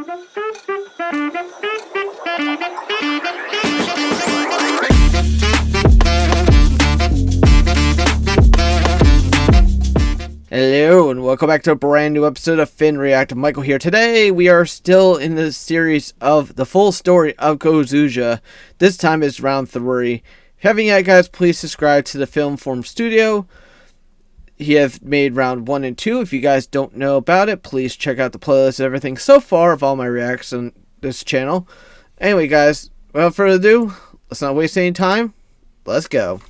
Hello and welcome back to a brand new episode of Finn React. Michael here. Today we are still in the series of the full story of Gozyuger. This time is round 3. If you haven't yet, guys, please subscribe to the Film Form Studio. He have made round 1 and 2. If you guys don't know about it, please check out the playlist and everything so far of all my reacts on this channel. Anyway, guys, without further ado, let's not waste any time. Let's go.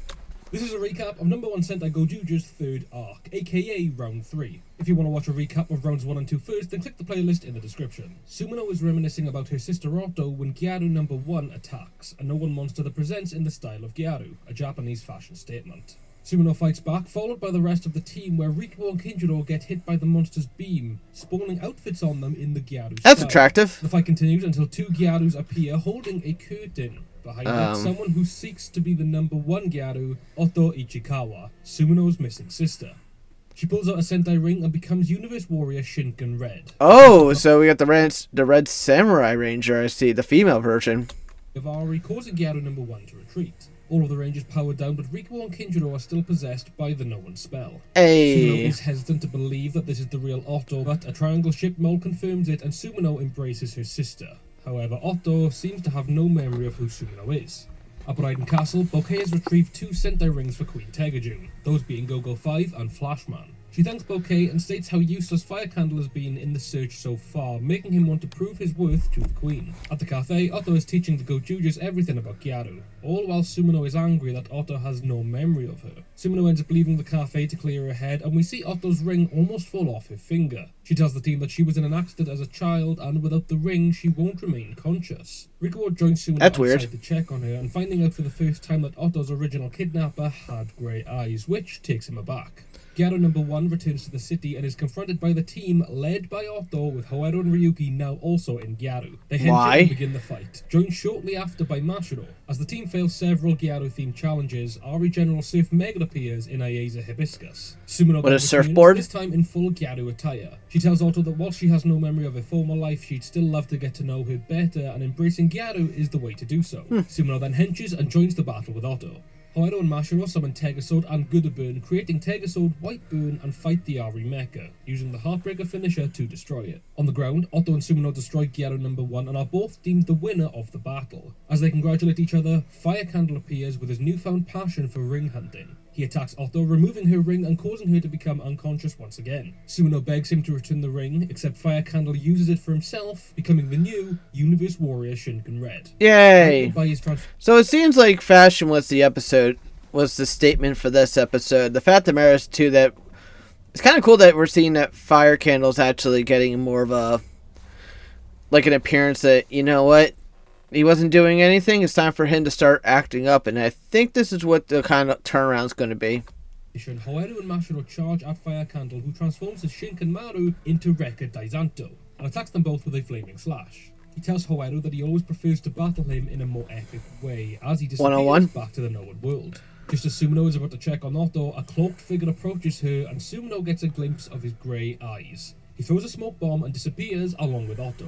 This is a recap of number 1 Sentai Gozyuger's third arc, aka Round 3. If you want to watch a recap of rounds 1 and 2 first, then click the playlist in the description. Sumino is reminiscing about her sister Otto when Gyaru number 1 attacks, a no-one monster that presents in the style of Gyaru, a Japanese fashion statement. Sumino fights back, followed by the rest of the team, where Rikuo and Kinjiro get hit by the monster's beam, spawning outfits on them in the Gyaru style. That's attractive. The fight continues until 2 Gyarus appear holding a curtain. Behind it, someone who seeks to be the number 1 Gyaru, Otto Ichikawa, Sumino's missing sister. She pulls out a Sentai ring and becomes Universe Warrior Shinken Red. Oh, so we got the red Samurai Ranger, I see, the female version. Ivari causing Gyaru number 1 to retreat. All of the Rangers powered down, but Rikuo and Kinjiro are still possessed by the no-one spell. Sumino is hesitant to believe that this is the real Otto, but a triangle ship mold confirms it and Sumino embraces her sister. However, Otto seems to have no memory of who Sumino is. At Raiden Castle, Bouquet has retrieved 2 Sentai rings for Queen Tegajun, those being Go-Go 5 and Flashman. She thanks Bouquet and states how useless Fire Candle has been in the search so far, making him want to prove his worth to the Queen. At the cafe, Otto is teaching the Gozyugers everything about Gyaru, all while Sumino is angry that Otto has no memory of her. Sumino ends up leaving the cafe to clear her head, and we see Otto's ring almost fall off her finger. She tells the team that she was in an accident as a child, and without the ring, she won't remain conscious. Rikuo joins Sumino outside to check on her, and finding out for the first time that Otto's original kidnapper had grey eyes, which takes him aback. Gyaru number 1 returns to the city and is confronted by the team led by Otto, with Hoero and Ryuki now also in Gyaru. They head and begin the fight, joined shortly after by Mashiro. As the team fails several Gyaru-themed challenges, Ari General Surf Mega appears in Ayeza Hibiscus. Sumino with a surfboard, this time in full Gyaru attire. She tells Otto that while she has no memory of her former life, she'd still love to get to know her better, and embracing Gyaru is the way to do so. Sumino then henches and joins the battle with Otto. Hoero and Mashiro summon Tegasword and Gooderburn, creating Tegasword, Whiteburn, and fight the Ari Mecha, using the Heartbreaker finisher to destroy it. On the ground, Otto and Sumino destroy Gyaru number 1 and are both deemed the winner of the battle. As they congratulate each other, Fire Candle appears with his newfound passion for ring hunting. He attacks Otto, removing her ring and causing her to become unconscious once again. Sumino begs him to return the ring, except Fire Candle uses it for himself, becoming the new Universe Warrior Shinken Red. Yay! So it seems like fashion was the statement for this episode. The fact of the matter is, too, that it's kind of cool that we're seeing that Fire Candle's actually getting more of a, like, an appearance that, you know what, he wasn't doing anything. It's time for him to start acting up, and I think this is what the kind of turnaround's going to be. Hoero and Mashiro charge at Fire Candle, who transforms his Shinken Maru into Rekka Daizanto, and attacks them both with a flaming slash. He tells Hoero that he always prefers to battle him in a more epic way, as he disappears back to the known world. Just as Sumino is about to check on Otto, a cloaked figure approaches her, and Sumino gets a glimpse of his grey eyes. He throws a smoke bomb and disappears along with Otto.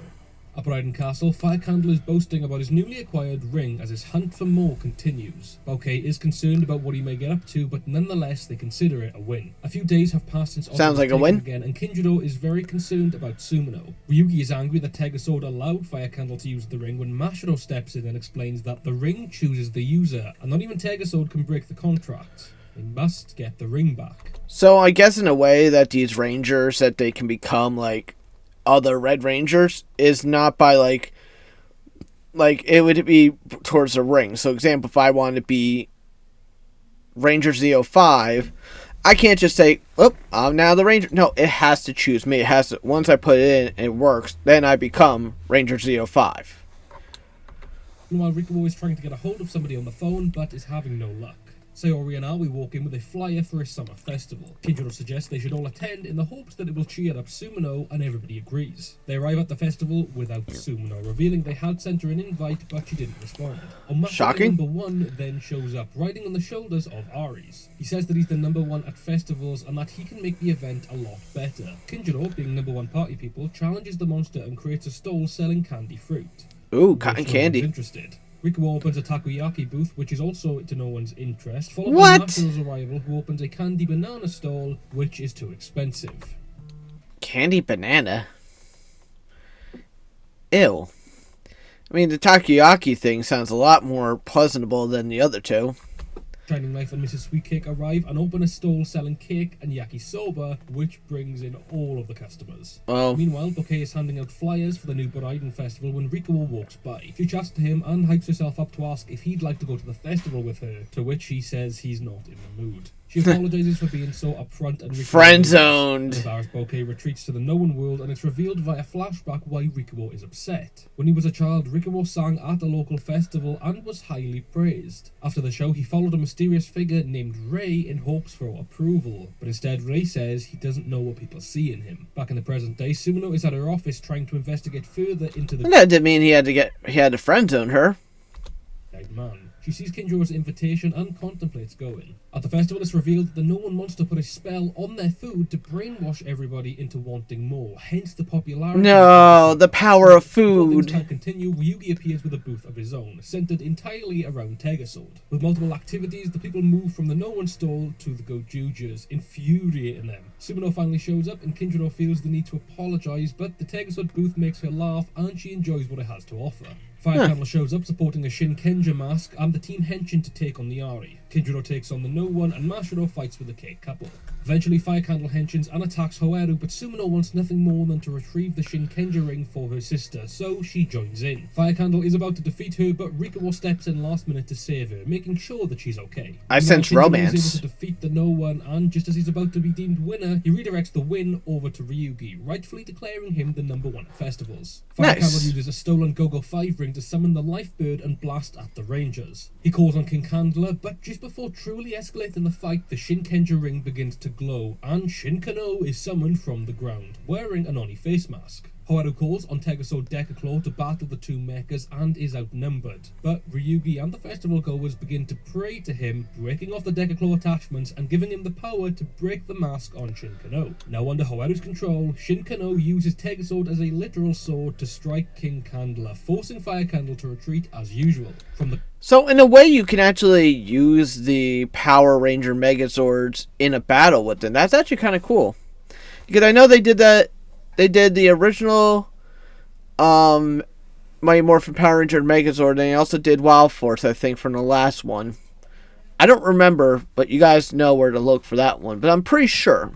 At Raiden Castle, Fire Candle is boasting about his newly acquired ring as his hunt for more continues. Bouquet is concerned about what he may get up to, but nonetheless they consider it a win. A few days have passed since Otto was taken again, and Kinjiro is very concerned about Sumino. Ryuki is angry that Tegasword allowed Fire Candle to use the ring when Mashiro steps in and explains that the ring chooses the user, and not even Tegasword can break the contract. They must get the ring back. So I guess in a way that these Rangers, that they can become like other Red Rangers, is not by like it would be towards the ring. So example, if I wanted to be Ranger Z05, I can't just say, oh, I'm now the Ranger. No, it has to choose me. It has to, once I put it in and it works, then I become Ranger Z05. Meanwhile, Rikuo is trying to get a hold of somebody on the phone, but is having no luck. Sayori and Aoi walk in with a flyer for a summer festival. Kinjiro suggests they should all attend in the hopes that it will cheer up Sumino, and everybody agrees. They arrive at the festival without Sumino, revealing they had sent her an invite but she didn't respond. Shocking. Number 1 then shows up, riding on the shoulders of Aries. He says that he's the number 1 at festivals and that he can make the event a lot better. Kinjiro, being number 1 party people, challenges the monster and creates a stall selling candy fruit. Ooh, cotton candy. Interested. Rikuo opens a takoyaki booth, which is also to no one's interest, followed What? by Mashiro's arrival, who opens a candy banana stall, which is too expensive. Candy banana? Ew. I mean, the takoyaki thing sounds a lot more pleasantable than the other two. Shining Life and Mrs. Sweetcake arrive and open a stall selling cake and yakisoba, which brings in all of the customers. Oh. Meanwhile, Bouquet is handing out flyers for the new Buraiden festival when Rikuo walks by. She chats to him and hypes herself up to ask if he'd like to go to the festival with her, to which he says he's not in the mood. She apologizes for being so upfront and friend-zoned. Embarrassed, Bouquet retreats to the known world, and it's revealed via flashback why Rikuo is upset. When he was a child, Rikuo sang at a local festival and was highly praised. After the show, he followed a mysterious figure named Ray in hopes for approval, but instead Ray says he doesn't know what people see in him. Back in the present day, Sumino is at her office trying to investigate further into the... That didn't mean he had to friend-zone her. Man. She sees Kinjiro's invitation and contemplates going. At the festival, it's revealed that the No-One monster put a spell on their food to brainwash everybody into wanting more, hence the popularity. No, the power of food. Before things can continue, Ryugi appears with a booth of his own, centered entirely around Tegasod. With multiple activities, the people move from the No-One stall to the Gozyugers, infuriating them. Sumino finally shows up, and Kinjiro feels the need to apologize, but the Tegasod booth makes her laugh, and she enjoys what it has to offer. Fire Candle shows up supporting a Shinkenja mask and the team henshin to take on the Ari. Kinjiro takes on the No-One and Mashiro fights with the cake couple. Eventually Fire Candle henshins and attacks Hoaru, but Sumino wants nothing more than to retrieve the Shinkenja ring for her sister, so she joins in. Fire Candle is about to defeat her, but Rikuo steps in last minute to save her, making sure that she's okay. I sense romance. Is able to defeat the No-One, and just as he's about to be deemed winner, he redirects the win over to Ryugi, rightfully declaring him the number 1 at festivals. Fire Candle uses a stolen Go-Go 5 ring to summon the Lifebird and blast at the Rangers. He calls on King Candler, but just before truly escalating the fight, the Shinkenja ring begins to glow, and Shinkano is summoned from the ground, wearing an Oni face mask. Hoaru calls on Tegasod Decaclaw to battle the two mechas and is outnumbered, but Ryugi and the festival goers begin to pray to him, breaking off the Decaclaw attachments and giving him the power to break the mask on Shinkano. Now under Hoaru's control, Shinkano uses Tegasod as a literal sword to strike King Candler, forcing Fire Candle to retreat as usual. So in a way you can actually use the Power Ranger Megazords in a battle with them. That's actually kind of cool. Because I know they did that. They did the original Mighty Morphin Power Ranger Megazord, and they also did Wild Force, I think, from the last one. I don't remember, but you guys know where to look for that one, but I'm pretty sure.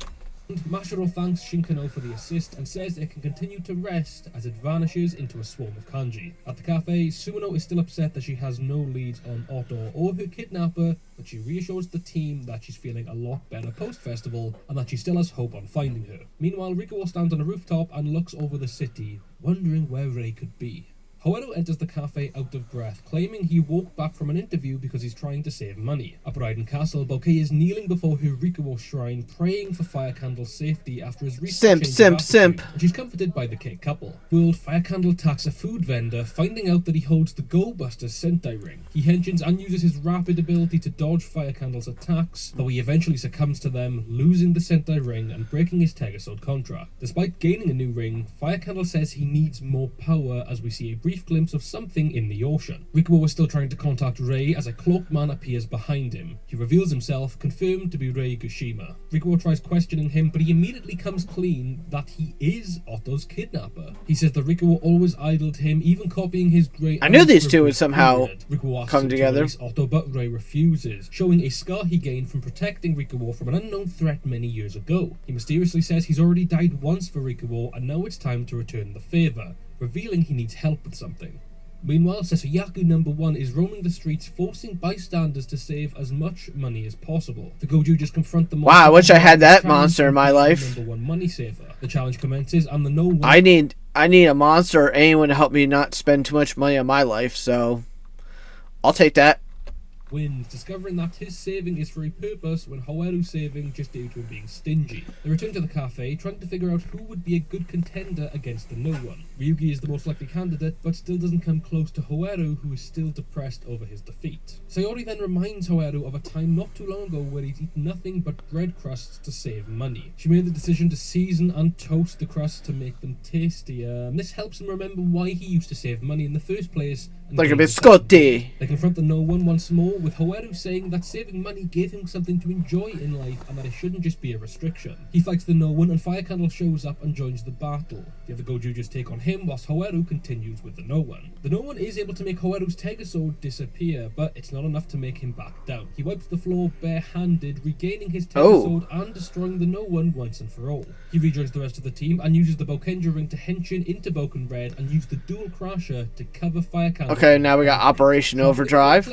Mashiro thanks Shinkano for the assist and says it can continue to rest as it vanishes into a swarm of kanji. At the cafe, Sumino is still upset that she has no leads on Otto or her kidnapper, but she reassures the team that she's feeling a lot better post-festival and that she still has hope on finding her. Meanwhile, Rikuo stands on a rooftop and looks over the city, wondering where Rei could be. Hoaru enters the cafe out of breath, claiming he walked back from an interview because he's trying to save money. At Buraiden Castle, Bouquet is kneeling before her Rikuo shrine, praying for Fire Candle's safety after his recent Simp. She's comforted by the cake couple. World Fire Candle attacks a food vendor, finding out that he holds the Go-Buster Sentai ring. He henshins and uses his rapid ability to dodge Fire Candle's attacks, though he eventually succumbs to them, losing the Sentai ring and breaking his Tegasod contract. Despite gaining a new ring, Fire Candle says he needs more power as we see a brief glimpse of something in the ocean. Rikuo is still trying to contact Rei as a cloaked man appears behind him. He reveals himself, confirmed to be Rei Gushima. Rikuo tries questioning him, but he immediately comes clean that he is Otto's kidnapper. He says that Rikuo always idled him, even copying his great... I knew these two would somehow come together. Otto, but Rei refuses, showing a scar he gained from protecting Rikuo from an unknown threat many years ago. He mysteriously says he's already died once for Rikuo, and now it's time to return the favour, revealing he needs help with something. Meanwhile, Sesuyaku number 1 is roaming the streets, forcing bystanders to save as much money as possible. The Gozyugers confront the monster. Wow, I wish I had that monster in my life. Number 1 money saver. The challenge commences, and the No-One... I need a monster or anyone to help me not spend too much money on my life, so I'll take that. wins, discovering that his saving is for a purpose when Hawaru's saving just due to him being stingy. They return to the cafe, trying to figure out who would be a good contender against the No One. Ryugi is the most likely candidate, but still doesn't come close to Hawaru, who is still depressed over his defeat. Sayori then reminds Hawaru of a time not too long ago where he'd eaten nothing but bread crusts to save money. She made the decision to season and toast the crusts to make them tastier, and this helps him remember why he used to save money in the first place. Like a biscotti. They confront the No One once more, with Hawaru saying that saving money gave him something to enjoy in life and that it shouldn't just be a restriction. He fights the No One and Fire Candle shows up and joins the battle. The other Gozyugers take on him whilst Hawaru continues with the No One. The No One is able to make Hawaru's Tegasword disappear, but it's not enough to make him back down. He wipes the floor barehanded, regaining his Tegasword and destroying the No One once and for all. He rejoins the rest of the team and uses the Bokenja ring to henshin into Boken Red and use the dual crasher to cover Fire Candle. Okay, now we got Operation Overdrive.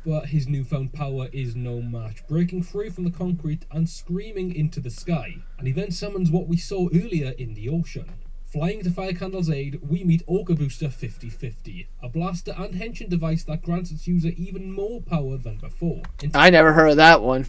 But his newfound power is no match, breaking free from the concrete and screaming into the sky. And he then summons what we saw earlier in the ocean. Flying to Fire Candle's aid, we meet Orca Booster 5050, a blaster and henshin device that grants its user even more power than before. I never heard of that one.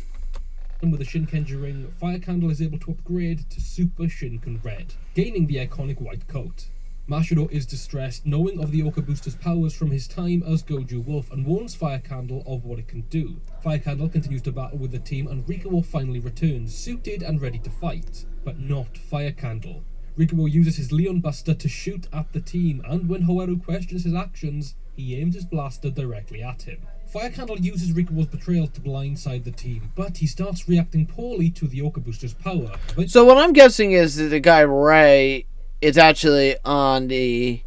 And with the Shinkenja ring, Fire Candle is able to upgrade to Super Shinken Red, gaining the iconic white coat. Mashiro is distressed, knowing of the Orca Booster's powers from his time as Goju Wolf, and warns Fire Candle of what it can do. Fire Candle continues to battle with the team, and Rikuo finally returns, suited and ready to fight. But not Fire Candle. Rikuo uses his Leon Buster to shoot at the team, and when Hawaru questions his actions, he aims his blaster directly at him. Fire Candle uses Rikuo's betrayal to blindside the team, but he starts reacting poorly to the Orca Booster's power. So what I'm guessing is that the guy Ray is actually on the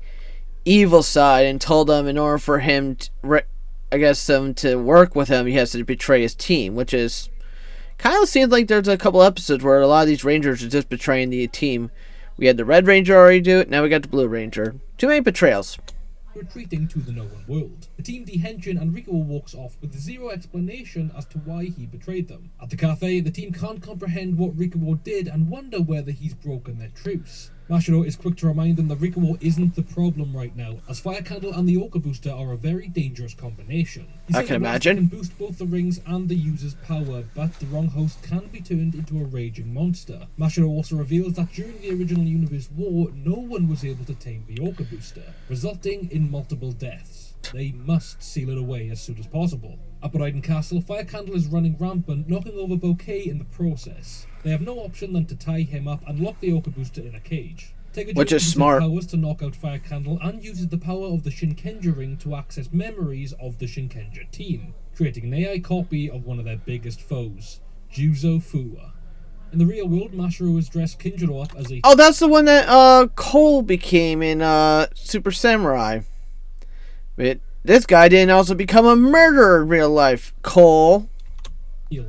evil side and told him in order for him to work with him, he has to betray his team, which is kind of seems like there's a couple episodes where a lot of these Rangers are just betraying the team. We had the Red Ranger already do it, now we got the Blue Ranger. Too many betrayals. Retreating to the No One world. The team dehenshin and Rikuo walks off with zero explanation as to why he betrayed them. At the cafe, the team can't comprehend what Rikuo did and wonder whether he's broken their truce. Mashiro is quick to remind them that Rikuo isn't the problem right now, as Fire Candle and the Orca Booster are a very dangerous combination. I can imagine. Can boost both the rings and the user's power, but the wrong host can be turned into a raging monster. Mashiro also reveals that during the original Universe War, no one was able to tame the Orca Booster, resulting in multiple deaths. They must seal it away as soon as possible. Up at Raiden Castle, Fire Candle is running rampant, knocking over Bouquet in the process. They have no option than to tie him up and lock the Orca Booster in a cage. Which is smart. Powers to knock out Fire Candle and uses the power of the Shinkenja ring to access memories of the Shinkenja team, creating an AI copy of one of their biggest foes, Juzo Fuwa. In the real world, Mashiro is dressed Kinjiro up as a... Oh, that's the one that Cole became in Super Samurai. But this guy didn't also become a murderer in real life, Cole.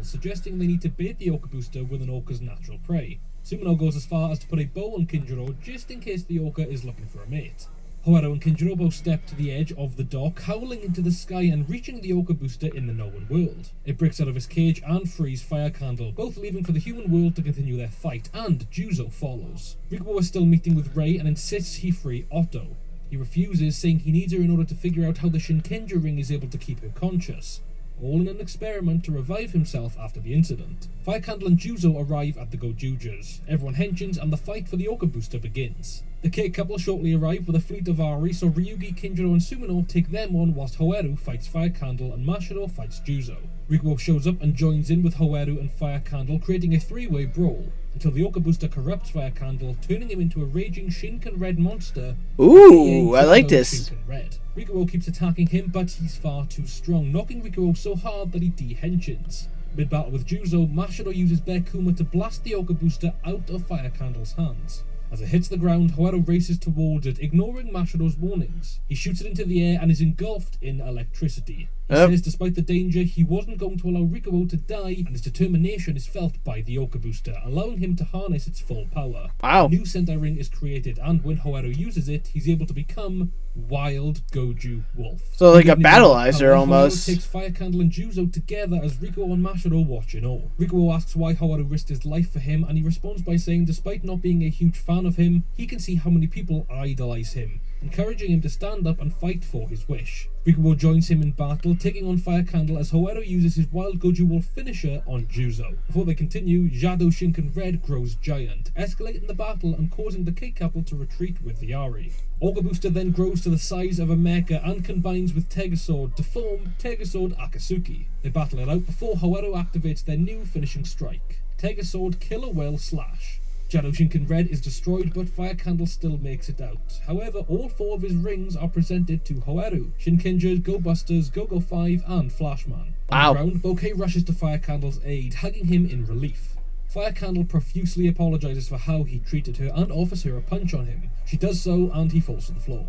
Suggesting they need to bait the Orca Booster with an Orca's natural prey. Sumino goes as far as to put a bow on Kinjiro just in case the Orca is looking for a mate. Hawaru and Kinjiro both step to the edge of the dock, howling into the sky and reaching the Orca Booster in the No One world. It breaks out of his cage and frees Fire Candle, both leaving for the human world to continue their fight, and Juzo follows. Rikuo is still meeting with Rei and insists he free Otto. He refuses, saying he needs her in order to figure out how the Shinkenja ring is able to keep her conscious, all in an experiment to revive himself after the incident. Fire Candle and Juzo arrive at the Gozyugers. Everyone henshins and the fight for the Orca Booster begins. The Cake couple shortly arrive with a fleet of Ari, so Ryugi, Kinjiro and Sumino take them on whilst Hawaru fights Fire Candle and Mashiro fights Juzo. Rikuo shows up and joins in with Hawaru and Fire Candle, creating a three-way brawl, until the Orca Booster corrupts Fire Candle, turning him into a raging Shinken Red monster. Ooh, I like this. Shinken Red. Rikuo keeps attacking him, but he's far too strong, knocking Rikuo so hard that he de-henshins. Mid-battle with Juzo, Mashiro uses Bekuma to blast the Orca Booster out of Fire Candle's hands. As it hits the ground, Hawaru races towards it, ignoring Mashiro's warnings. He shoots it into the air and is engulfed in electricity. He says despite the danger, he wasn't going to allow Rikuo to die, and his determination is felt by the Orca Booster, allowing him to harness its full power. Wow. A new Sentai ring is created, and when Hawaru uses it, he's able to become Wild Goju Wolf. So like a battleizer almost. Hawaru takes Fire Candle and Juzo together as Rikuo and Mashiro watch in awe. Rikuo asks why Hawaru risked his life for him, and he responds by saying despite not being a huge fan of him, he can see how many people idolize him. encouraging him to stand up and fight for his wish. Rikuo joins him in battle, taking on Fire Candle as Hoero uses his Wild Goju Wolf finisher on Juzo. Before they continue, Jado Shinken Red grows giant, escalating the battle and causing the K-couple to retreat with the Ari. Orca Booster then grows to the size of a mecha and combines with Tegasword to form Tegasword Akatsuki. They battle it out before Hoero activates their new finishing strike, Tegasword Killer Whale Slash. Jado Shinken Red is destroyed, but Fire Candle still makes it out. However, all 4 of his rings are presented to Hoero: Shinkenger, Go Busters, Go-Go 5, and Flashman. On the ground, Bouquet rushes to Fire Candle's aid, hugging him in relief. Fire Candle profusely apologizes for how he treated her and offers her a punch on him. She does so, and he falls to the floor.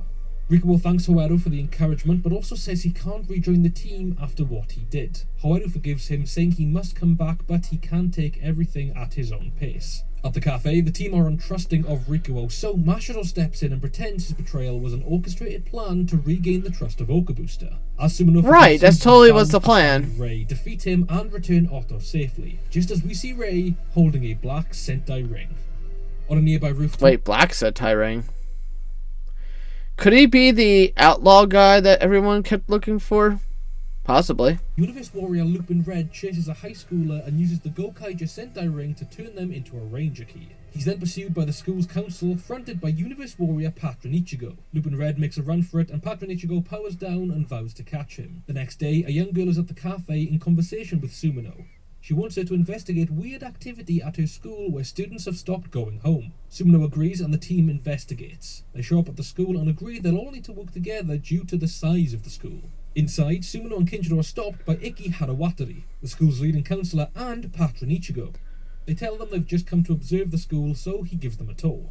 Rikuo thanks Hoero for the encouragement, but also says he can't rejoin the team after what he did. Hoero forgives him, saying he must come back, but he can take everything at his own pace. At the cafe, the team are untrusting of Rikuo, so Mashiro steps in and pretends his betrayal was an orchestrated plan to regain the trust of Orca Booster. As Sumino right, that's totally was the plan. Rei defeat him and return Otto safely, just as we see Rei holding a black Sentai ring. On a nearby rooftop... Wait, black Sentai ring? Could he be the outlaw guy that everyone kept looking for? Possibly. Universe Warrior Lupin Red chases a high schooler and uses the Gokaija Sentai ring to turn them into a Ranger Key. He's then pursued by the school's council, fronted by Universe Warrior Patron Ichigo. Lupin Red makes a run for it, and Patron Ichigo powers down and vows to catch him. The next day, a young girl is at the cafe in conversation with Sumino. She wants her to investigate weird activity at her school where students have stopped going home. Sumino agrees and the team investigates. They show up at the school and agree they'll all need to work together due to the size of the school. Inside, Sumino and Kinjiro are stopped by Ikki Harawatari, the school's leading counsellor, and Patron Ichigo. They tell them they've just come to observe the school, so he gives them a tour.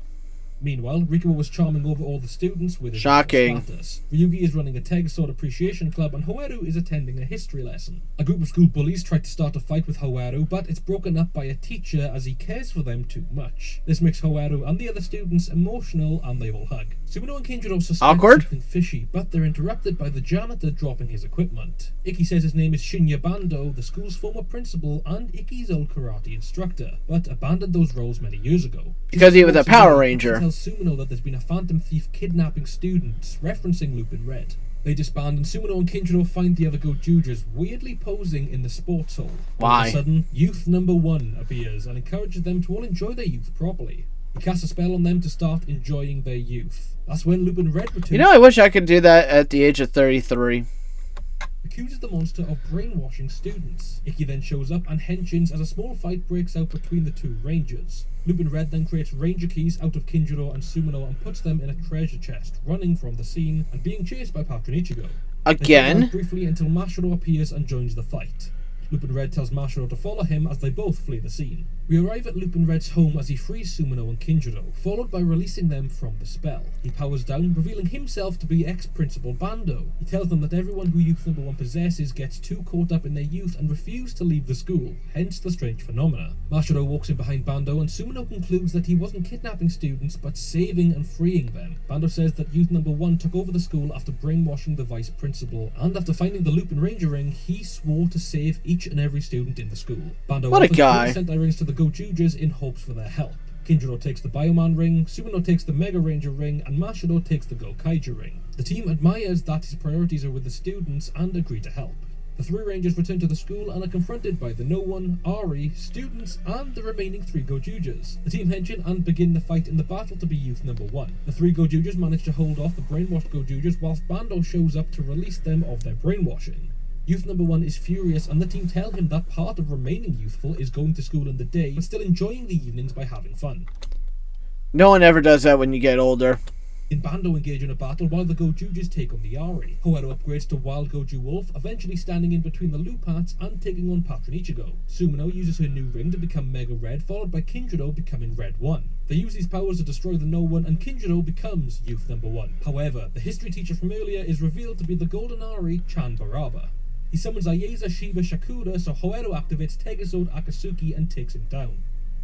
Meanwhile, Rikuo was charming over all the students with his status. Ryugi is running a Tegasword Appreciation Club, and Hoero is attending a history lesson. A group of school bullies try to start a fight with Hoero, but it's broken up by a teacher as he cares for them too much. This makes Hoero and the other students emotional, and they all hug. Sumino and Kinjiro suspect something fishy, but they're interrupted by the janitor dropping his equipment. Ikki says his name is Shinya Bando, the school's former principal and Ikki's old karate instructor, but abandoned those roles many years ago. Because he was a Power Ranger. Tells Sumino that there's been a phantom thief kidnapping students, referencing Lupin Red. They disband, and Sumino and Kinjiro find the other Gozyugers weirdly posing in the sports hall. Why? All of a sudden, Youth Number 1 appears and encourages them to all enjoy their youth properly. He casts a spell on them to start enjoying their youth. That's when Lupin Red returns. You know, I wish I could do that at the age of 33. Accuses the monster of brainwashing students. Ikki then shows up and henshins as a small fight breaks out between the two rangers. Lupin Red then creates Ranger Keys out of Kinjiro and Sumino and puts them in a treasure chest, running from the scene and being chased by Patron Ichigo. Again? They fight briefly until Mashiro appears and joins the fight. Lupin Red tells Mashiro to follow him as they both flee the scene. We arrive at Lupin Red's home as he frees Sumino and Kinjiro, followed by releasing them from the spell. He powers down, revealing himself to be ex-Principal Bando. He tells them that everyone who Youth Number 1 possesses gets too caught up in their youth and refuse to leave the school, hence the strange phenomena. Mashiro walks in behind Bando, and Sumino concludes that he wasn't kidnapping students, but saving and freeing them. Bando says that Youth Number 1 took over the school after brainwashing the vice principal, and after finding the Lupin Ranger ring, he swore to save each and every student in the school. Bando what a guy. Sentai rings to the Gozyugers in hopes for their help. Kinjiro takes the Bioman ring, Sumino takes the Mega Ranger ring, and Mashiro takes the Gokaija ring. The team admires that his priorities are with the students and agree to help. The three Rangers return to the school and are confronted by the No One, Ari, students, and the remaining three Gozyugers. The team henshin and begin the fight in the battle to be Youth Number 1. The three Gozyugers manage to hold off the brainwashed Gozyugers whilst Bando shows up to release them of their brainwashing. Youth Number 1 is furious, and the team tell him that part of remaining youthful is going to school in the day, but still enjoying the evenings by having fun. No one ever does that when you get older. In Bando engage in a battle while the Gozyugers take on the Ari. Hoero upgrades to Wild Goju Wolf, eventually standing in between the Lupats and taking on Patron Ichigo. Sumino uses her new ring to become Mega Red, followed by Kinjiro becoming Red 1. They use these powers to destroy the No One, and Kinjiro becomes Youth Number 1. However, the history teacher from earlier is revealed to be the Golden Ari, Chan Baraba. He summons Ayeza Shiba Shakura, so Hoero activates Tegasword Akatsuki and takes him down.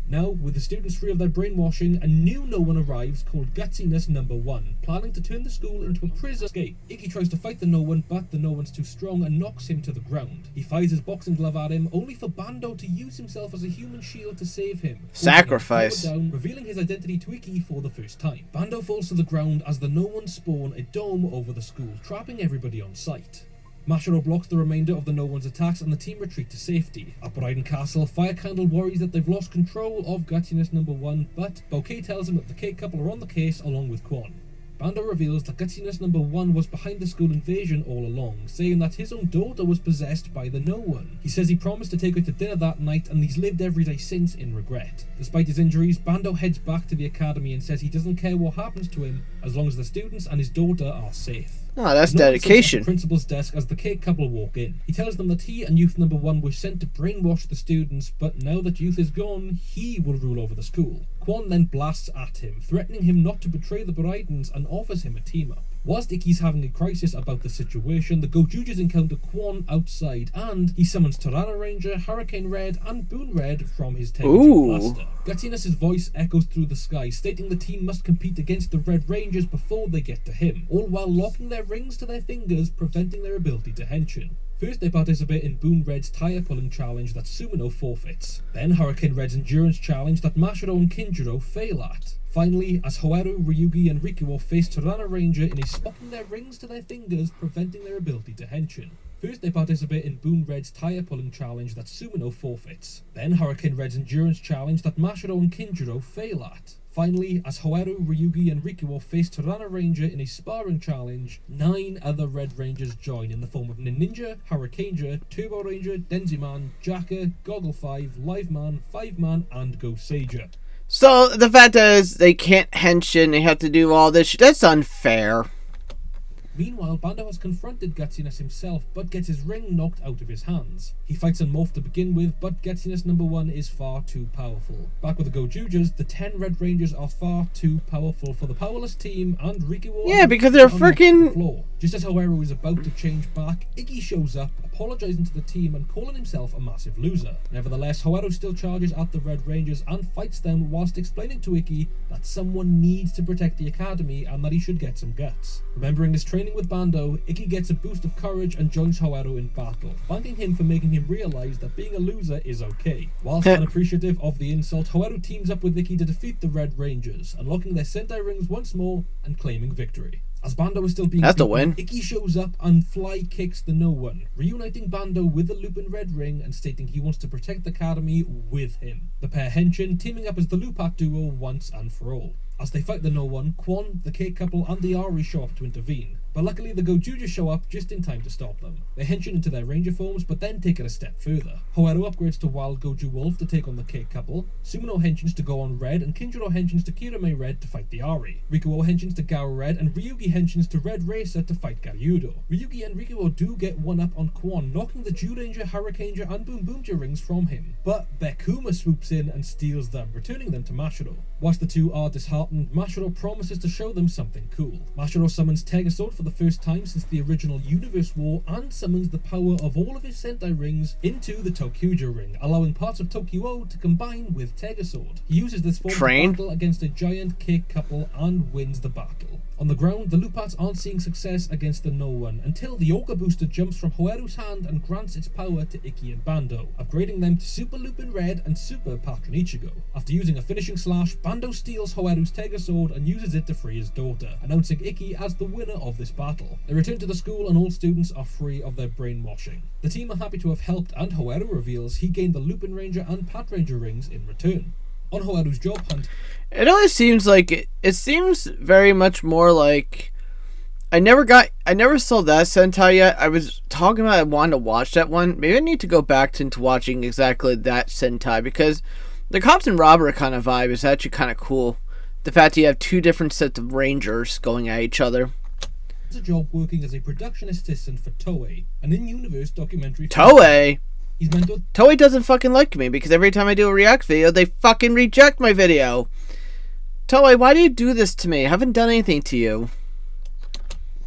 Now, with the students free of their brainwashing, a new no one arrives called Gutsiness Number 1, planning to turn the school into a prison escape. Ikki tries to fight the no one, but the no one's too strong and knocks him to the ground. He fires his boxing glove at him, only for Bando to use himself as a human shield to save him. Sacrifice. Down, revealing his identity to Ikki for the first time. Bando falls to the ground as the no one spawn a dome over the school, trapping everybody on sight. Mashiro blocks the remainder of the No One's attacks and the team retreat to safety. At Bryden Castle, Fire Candle worries that they've lost control of Gutsiness Number 1, but Bouquet tells him that the Cake Couple are on the case along with Quan. Bando reveals that Gutsiness Number 1 was behind the school invasion all along, saying that his own daughter was possessed by the No One. He says he promised to take her to dinner that night and he's lived every day since in regret. Despite his injuries, Bando heads back to the academy and says he doesn't care what happens to him as long as the students and his daughter are safe. Oh, that's dedication. At the principal's desk as the Cake Couple walk in. He tells them that he and Youth Number 1 were sent to brainwash the students, but now that Youth is gone, he will rule over the school. Quan then blasts at him, threatening him not to betray the Brydens and offers him a team-up. Whilst Ikki's having a crisis about the situation, the Gozyugers encounter Quan outside, and he summons Tirana Ranger, Hurricane Red, and Boon Red from his Tengu blaster. Gutsiness' voice echoes through the sky, stating the team must compete against the Red Rangers before they get to him, all while locking their rings to their fingers, preventing their ability to henshin. First, they participate in Boon Red's tire pulling challenge that Sumino forfeits. Then Hurricane Red's endurance challenge that Mashiro and Kinjiro fail at. Finally, as Hoaru, Ryugi, and Rikuo face Tirana Ranger in a locking their rings to their fingers, preventing their ability to henshin. First, they participate in Boon Red's tire pulling challenge that Sumino forfeits. Then Hurricane Red's endurance challenge that Mashiro and Kinjiro fail at. Finally, as Hoaru, Ryugi, and Rikuo face Tirana Ranger in a sparring challenge, 9 other Red Rangers join in the form of Ninja, Hurricaneer, Turbo Ranger, Denziman, Jaka, Goggle 5, Live Man, 5 Man, and Gozyuger. So, the fact is, they can't henshin, they have to do all this shit. That's unfair. Meanwhile, Bando has confronted Gutsiness himself, but gets his ring knocked out of his hands. He fights on Morph to begin with, but Gutsiness Number 1 is far too powerful. Back with the Gozyugers, the 10 Red Rangers are far too powerful for the powerless team, and Rikuo... Yeah, because they're freaking... Just as Hoaru is about to change back, Ikki shows up, apologizing to the team and calling himself a massive loser. Nevertheless, Hoaru still charges at the Red Rangers and fights them whilst explaining to Ikki that someone needs to protect the academy and that he should get some guts. Remembering his training with Bando, Ikki gets a boost of courage and joins Hoaru in battle, thanking him for making him realize that being a loser is okay. Whilst unappreciative of the insult, Hoaru teams up with Ikki to defeat the Red Rangers, unlocking their Sentai rings once more and claiming victory. As Bando is still being beaten, Ikki shows up and fly kicks the No One, reuniting Bando with the Lupin Red Ring and stating he wants to protect the academy with him. The pair henshin, teaming up as the Lupak duo once and for all. As they fight the No One, Quan, the Cake Couple, and the Ari show up to intervene. But luckily the Gozyugers show up just in time to stop them. They henshin into their ranger forms, but then take it a step further. Hoaru upgrades to Wild Goju Wolf to take on the Cake Couple, Sumino henshins to go on Red, and Kinjiro henshins to Kirame Red to fight the Ari. Rikuo henshins to Gao Red, and Ryugi henshins to Red Racer to fight Garyudo. Ryugi and Rikuo do get one up on Quan, knocking the Juranger, Hurricaneer, and Boom Boomja rings from him. But Bekuma swoops in and steals them, returning them to Mashiro. Whilst the two are disheartened, Mashiro promises to show them something cool. Mashiro summons Tegasword for the first time since the original Universe War and summons the power of all of his Sentai rings into the Tokyuja ring, allowing parts of Tokyo to combine with Tegasword. He uses this form to battle against a giant Cake Couple and wins the battle. On the ground, the Lupats aren't seeing success against the No One until the Yoga Booster jumps from Hoaru's hand and grants its power to Ikki and Bando, upgrading them to Super Lupin Red and Super Patron Ichigo. After using a finishing slash, Bando steals Hoaru's Tegasword and uses it to free his daughter, announcing Ikki as the winner of this battle. They return to the school and all students are free of their brainwashing. The team are happy to have helped, and Hoaru reveals he gained the Lupin Ranger and Pat Ranger rings in return. On Hoaru's job hunt, it always seems like it seems very much more like I never saw that Sentai yet. I was talking about I wanted to watch that one. Maybe I need to go back into watching exactly that Sentai, because the cops and robber kind of vibe is actually kind of cool. The fact that you have two different sets of rangers going at each other. It's a job working as a production assistant for Toei, an in-universe documentary. Toei? He's meant to... Toei doesn't fucking like me because every time I do a React video, they fucking reject my video. Toei, why do you do this to me? I haven't done anything to you.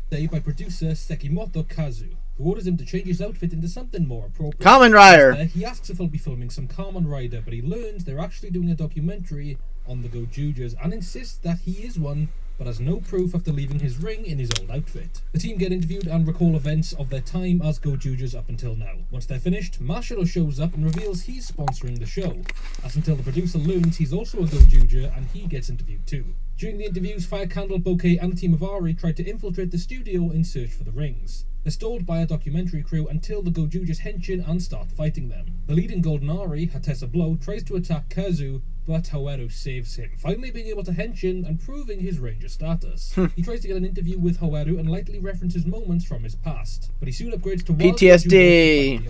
day by producer Sekimoto Kazu, who orders him to change his outfit into something more appropriate. Kamen Rider! He asks if he'll be filming some Kamen Rider, but he learns they're actually doing a documentary on the Gozyugers and insists that he is one, but has no proof after leaving his ring in his old outfit. The team get interviewed and recall events of their time as Gozyugers up until now. Once they're finished, Mashiro shows up and reveals he's sponsoring the show, as until the producer learns he's also a Gozyuger and he gets interviewed too. During the interviews, Fire Candle, Bouquet and the team of Ari try to infiltrate the studio in search for the rings. They're stalled by a documentary crew until the Gozyugers hench in and start fighting them. The leading Golden Ari, Hatessa Blow, tries to attack Kazu, but Hawaru saves him, finally being able to hench in and proving his ranger status. He tries to get an interview with Hawaru and lightly references moments from his past, but he soon upgrades to PTSD.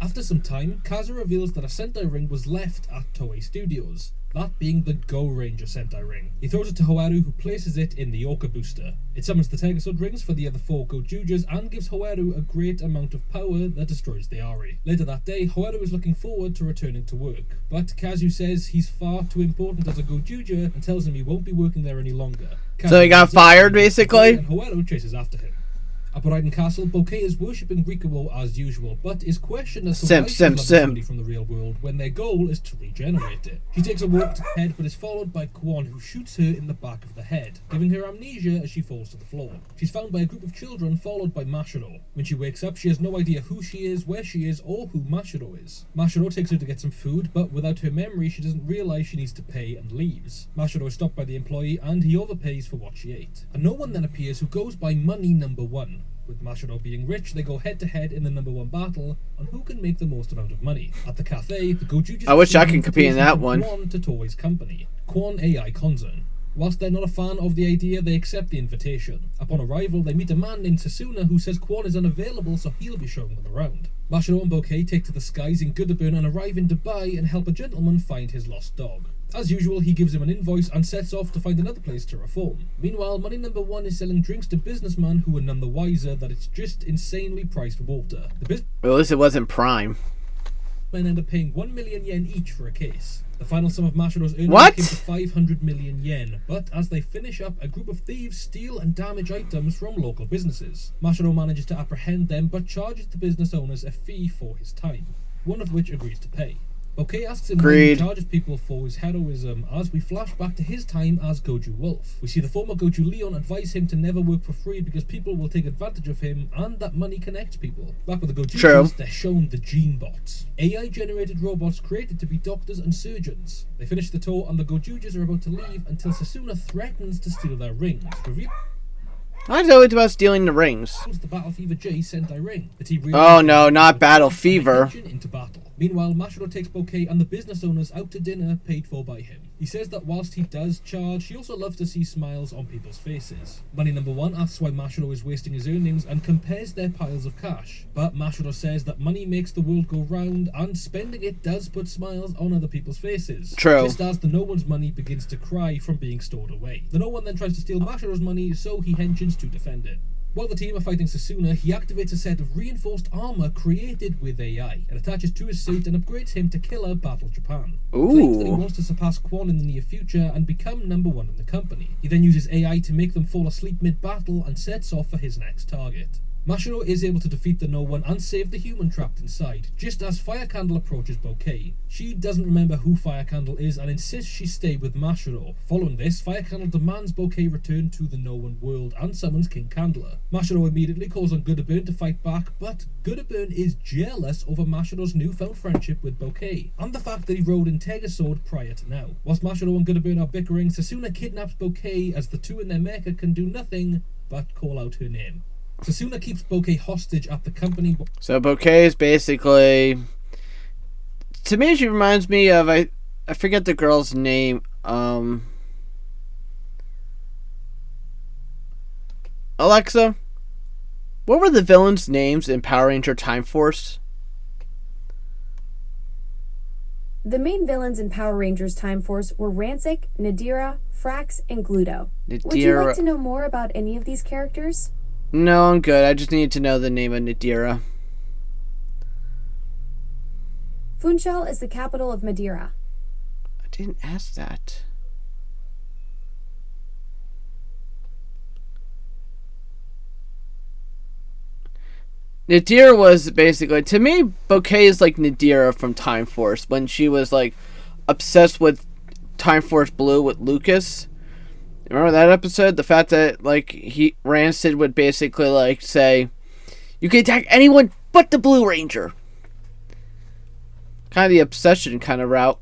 After some time, Kazu reveals that a Sentai ring was left at Toei Studios, that being the Go Ranger Sentai ring. He throws it to Hawaru, who places it in the Orca booster. It summons the Tegasod rings for the other 4 Gozyugers and gives Hawaru a great amount of power that destroys the Ari. Later that day, Hawaru is looking forward to returning to work, but Kazu says he's far too important as a Gozyuger and tells him he won't be working there any longer. So he got fired, basically? And Hawaru chases after him. At Boraiden Castle, Bouquet is worshipping Rikuo as usual, but is questioned as to why she loves somebody from the real world when their goal is to regenerate it. She takes a walk to head, but is followed by Kwon, who shoots her in the back of the head, giving her amnesia as she falls to the floor. She's found by a group of children, followed by Mashiro. When she wakes up, she has no idea who she is, where she is, or who Mashiro is. Mashiro takes her to get some food, but without her memory, she doesn't realize she needs to pay and leaves. Mashiro is stopped by the employee, and he overpays for what she ate. And no one then appears who goes by Money Number 1. With Mashiro being rich, they go head-to-head in the number 1 battle on who can make the most amount of money. At the cafe, the Gozyugers... I wish I could compete in that one. Kwon to Toei's company, Kwon AI Concern. Whilst they're not a fan of the idea, they accept the invitation. Upon arrival, they meet a man named Sasuna who says Kwon is unavailable, so he'll be showing them around. Mashiro and Bouquet take to the skies in Gozyuger and arrive in Dubai and help a gentleman find his lost dog. As usual, he gives him an invoice and sets off to find another place to reform. Meanwhile, Money Number 1 is selling drinks to businessmen who are none the wiser that it's just insanely priced water. Well, at least it wasn't Prime. Men end up paying 1 million yen each for a case. The final sum of Mashiro's earnings came to 500 million yen, but as they finish up, a group of thieves steal and damage items from local businesses. Mashiro manages to apprehend them, but charges the business owners a fee for his time, one of which agrees to pay. Bouquet asks him why he charges people for his heroism as we flash back to his time as Goju Wolf. We see the former Goju Leon advise him to never work for free because people will take advantage of him and that money connects people. Back with the Goju, they're shown the Gene Bots, AI-generated robots created to be doctors and surgeons. They finish the tour and the Gojujas are about to leave until Sasuna threatens to steal their rings. I know it's about stealing the rings. The Battle Fever J Sentai ring. Oh no, not Battle Fever. Into battle. Meanwhile, Mashiro takes Bouquet and the business owners out to dinner paid for by him. He says that whilst he does charge, he also loves to see smiles on people's faces. Money Number 1 asks why Mashiro is wasting his earnings and compares their piles of cash. But Mashiro says that money makes the world go round and spending it does put smiles on other people's faces. True. Just as the No One's money begins to cry from being stored away. The No One then tries to steal Mashiro's money, so he henchins to defend it. While the team are fighting Sasuna, he activates a set of reinforced armor created with AI. It attaches to his suit and upgrades him to Killer Battle Japan. Claims that he wants to surpass Kwon in the near future and become number 1 in the company. He then uses AI to make them fall asleep mid-battle and sets off for his next target. Mashiro is able to defeat the No One and save the human trapped inside, just as Fire Candle approaches Bouquet. She doesn't remember who Fire Candle is and insists she stay with Mashiro. Following this, Fire Candle demands Bouquet return to the No One world and summons King Candler. Mashiro immediately calls on Godyburn to fight back, but Godyburn is jealous over Mashiro's newfound friendship with Bouquet, and the fact that he rode in Tegasod prior to now. Whilst Mashiro and Godyburn are bickering, Sasuna kidnaps Bouquet as the two in their mecha can do nothing but call out her name. Sasuna keeps Bouquet hostage at the company. So Bouquet is basically, to me, she reminds me of I forget the girl's name. Alexa, what were the villains' names in Power Ranger Time Force? The main villains in Power Rangers Time Force were Rancic, Nadira, Frax, and Gluto. Would you like to know more about any of these characters? No, I'm good. I just need to know the name of Nadira. Funchal is the capital of Madeira. I didn't ask that. Nadira was basically, to me, Bouquet is like Nadira from Time Force when she was like obsessed with Time Force Blue with Lucas. Remember that episode? The fact that like Rancid would basically like say, "You can attack anyone but the Blue Ranger." Kind of the obsession kind of route.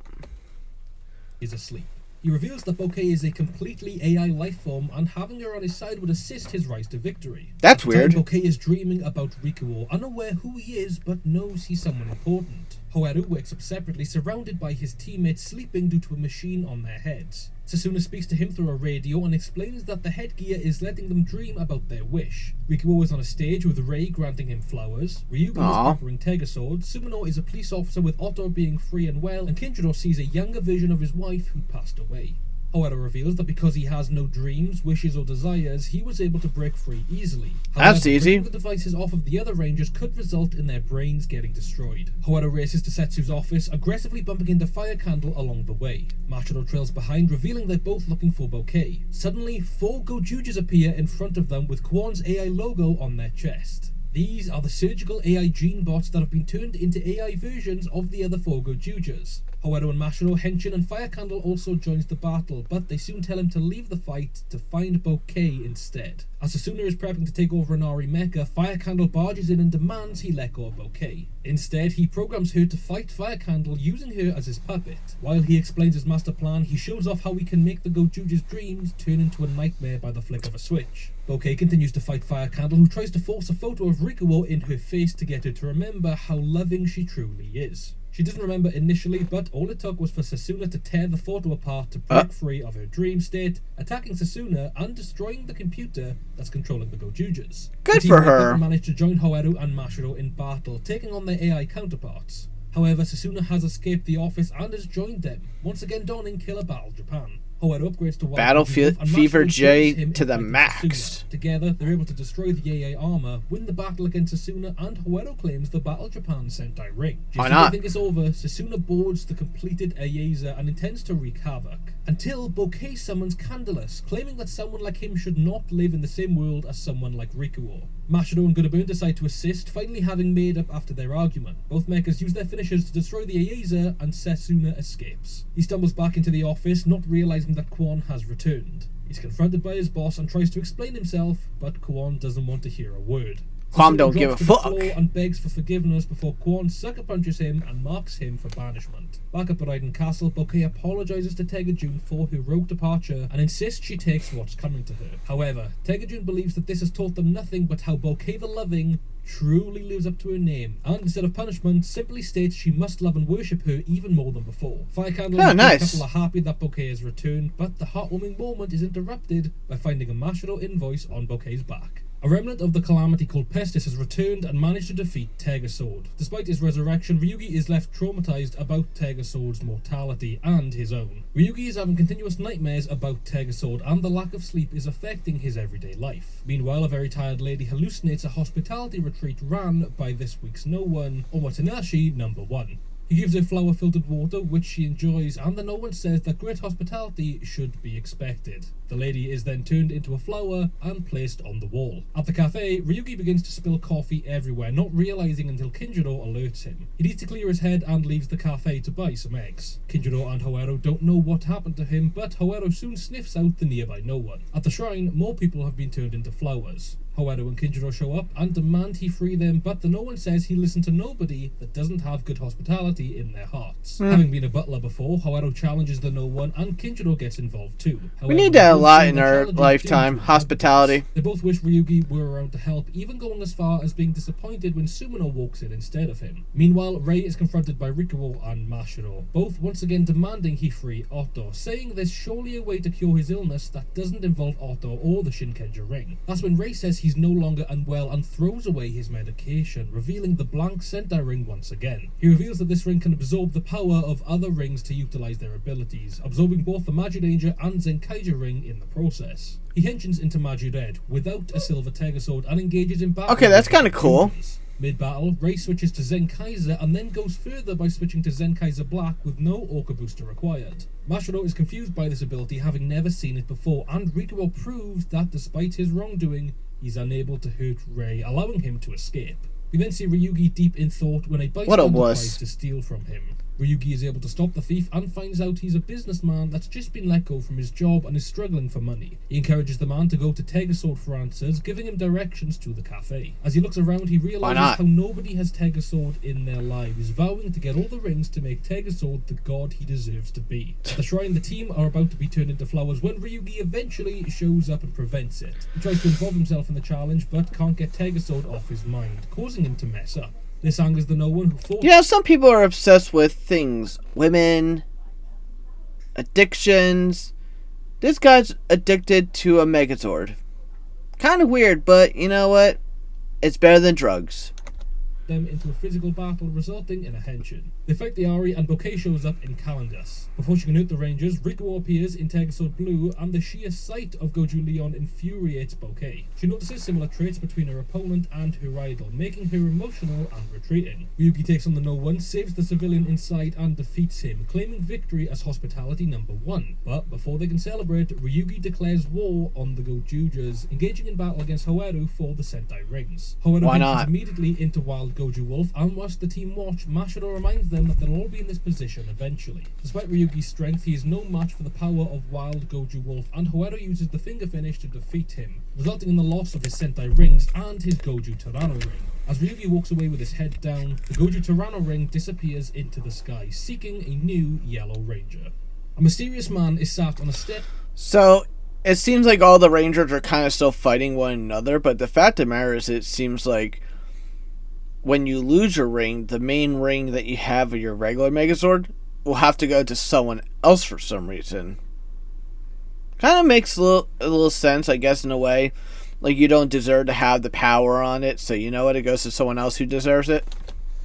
Is asleep. He reveals that Bouquet is a completely AI life form, and having her on his side would assist his rise to victory. That's weird. Bouquet is dreaming about Rikuo, unaware who he is, but knows he's someone important. Howeru wakes up separately, surrounded by his teammates sleeping due to a machine on their heads. Sasuna speaks to him through a radio and explains that the headgear is letting them dream about their wish. Rikuo is on a stage with Rei granting him flowers, Ryugi is offering Tega Sword, Sumino is a police officer with Otto being free and well, and Kinjiro sees a younger version of his wife who passed away. However, reveals that because he has no dreams, wishes, or desires, he was able to break free easily. However, that's easy. Breaking the devices off of the other Rangers could result in their brains getting destroyed. However, races to Setsu's office, aggressively bumping into Fire Candle along the way. Machiro trails behind, revealing they're both looking for Bouquet. Suddenly, 4 Gozyugers appear in front of them with Kwon's AI logo on their chest. These are the surgical AI gene bots that have been turned into AI versions of the other 4 Gozyugers. However, and Mashiro, Henshin and Fire Candle also joins the battle, but they soon tell him to leave the fight to find Bouquet instead. As Sasuna is prepping to take over Inari Mecha, Fire Candle barges in and demands he let go of Bouquet. Instead, he programs her to fight Fire Candle using her as his puppet. While he explains his master plan, he shows off how he can make the Gozyuger's dreams turn into a nightmare by the flick of a switch. Bouquet continues to fight Fire Candle, who tries to force a photo of Rikuo in her face to get her to remember how loving she truly is. She doesn't remember initially, but all it took was for Sasuna to tear the photo apart to break free of her dream state, attacking Sasuna and destroying the computer that's controlling the Gozyugers. Good for her. Managed to join Hoeru and Mashiro in battle, taking on their AI counterparts. However, Sasuna has escaped the office and has joined them, once again donning Killer Battle Japan. Howeru upgrades to Battle Fever J to the max. Sasuna. Together, they're able to destroy the AA armor, win the battle against Sasuna, and Hoeru claims the Battle Japan Sentai ring. Why not? Just think it's over, Sasuna boards the completed Ayeza and intends to wreak havoc. Until Bouquet summons Candylus, claiming that someone like him should not live in the same world as someone like Rikuo. Mashiro and Godoburn decide to assist, finally having made up after their argument. Both mechas use their finishers to destroy the Ayeza, and Sasuna escapes. He stumbles back into the office, not realizing that Kwon has returned. He's confronted by his boss and tries to explain himself, but Kwon doesn't want to hear a word. Kwon don't give a fuck. And begs for forgiveness before Kwon sucker punches him and marks him for banishment. Back up at Raiden Castle, Bouquet apologizes to Tegajun for her rogue departure and insists she takes what's coming to her. However, Tegajun believes that this has taught them nothing but how Bouquet the Loving truly lives up to her name, and instead of punishment, simply states she must love and worship her even more than before. Fire Candle and the couple are happy that Bouquet has returned, but the heartwarming moment is interrupted by finding a Mashiro invoice on Bouquet's back. A remnant of the calamity called Pestis has returned and managed to defeat Tega Sword. Despite his resurrection, Ryugi is left traumatized about Tega Sword's mortality and his own. Ryugi is having continuous nightmares about Tega Sword, and the lack of sleep is affecting his everyday life. Meanwhile, a very tired lady hallucinates a hospitality retreat ran by this week's no one, Omotenashi number 1. He gives her flower-filtered water, which she enjoys, and the no one says that great hospitality should be expected. The lady is then turned into a flower and placed on the wall. At the cafe, Ryugi begins to spill coffee everywhere, not realizing until Kinjiro alerts him. He needs to clear his head and leaves the cafe to buy some eggs. Kinjiro and Hoeru don't know what happened to him, but Hoeru soon sniffs out the nearby no one. At the shrine, more people have been turned into flowers. Howeru and Kinjiro show up and demand he free them, but the no one says he listened to nobody that doesn't have good hospitality in their hearts. Having been a butler before, Hoeru challenges the no one and Kinjiro gets involved too. However, we need that a lot in our lifetime, hospitality. They both wish Ryugi were around to help, even going as far as being disappointed when Sumino walks in instead of him. Meanwhile, Rei is confronted by Rikuo and Mashiro, both once again demanding he free Otto, saying there's surely a way to cure his illness that doesn't involve Otto or the Shinkenger ring. That's when Rei says he's no longer unwell and throws away his medication, revealing the blank Sentai ring once again. He reveals that this ring can absorb the power of other rings to utilize their abilities, absorbing both the Magi Danger and Zenkaiger ring in the process. He henshins into Magi Red without a silver Tega Sword and engages in battle. Okay, that's kind of cool. Mid-battle, Rei switches to Zenkaiser and then goes further by switching to Zenkaiser Black with no Orca booster required. Mashiro is confused by this ability, having never seen it before, and Rikuo proves that despite his wrongdoing, he's unable to hurt Rei, allowing him to escape. We then see Ryugi deep in thought when a bystander tries to steal from him. Ryugi is able to stop the thief and finds out he's a businessman that's just been let go from his job and is struggling for money. He encourages the man to go to Tegasword for answers, giving him directions to the cafe. As he looks around, he realizes how nobody has Tegasword in their lives, vowing to get all the rings to make Tegasword the god he deserves to be. At the shrine, the team are about to be turned into flowers when Ryugi eventually shows up and prevents it. He tries to involve himself in the challenge, but can't get Tegasword off his mind, causing him to mess up. This angers the no one who thought... Yeah, some people are obsessed with things. Women, addictions. This guy's addicted to a Megazord. Kind of weird, but you know what? It's better than drugs. Them into a physical battle, resulting in a henshin. They fight the Ari, and Bouquet shows up in Kalangas. Before she can hurt the Rangers, Rikuo appears in Tegasword Blue, and the sheer sight of Goju Leon infuriates Bouquet. She notices similar traits between her opponent and her idol, making her emotional and retreating. Ryugi takes on the No One, saves the civilian inside, and defeats him, claiming victory as hospitality number 1. But before they can celebrate, Ryugi declares war on the Gozyugers, engaging in battle against Hoeru for the Sentai rings. Hoeru enters immediately into Wild Goju Wolf, and whilst the team watch, Mashiro reminds them that they'll all be in this position eventually. Despite Ryugi's strength, he is no match for the power of Wild Goju Wolf, and Hoeru uses the finger finish to defeat him, resulting in the loss of his Sentai rings and his Goju Terano ring. As Ryugi walks away with his head down, the Goju Terano ring disappears into the sky, seeking a new Yellow Ranger. A mysterious man is sat on a step. So, it seems like all the Rangers are kind of still fighting one another, but the fact of the matter is, it seems like when you lose your ring, the main ring that you have of your regular Megazord will have to go to someone else for some reason. Kind of makes a little sense, I guess, in a way. Like, you don't deserve to have the power on it, so you know what? It goes to someone else who deserves it.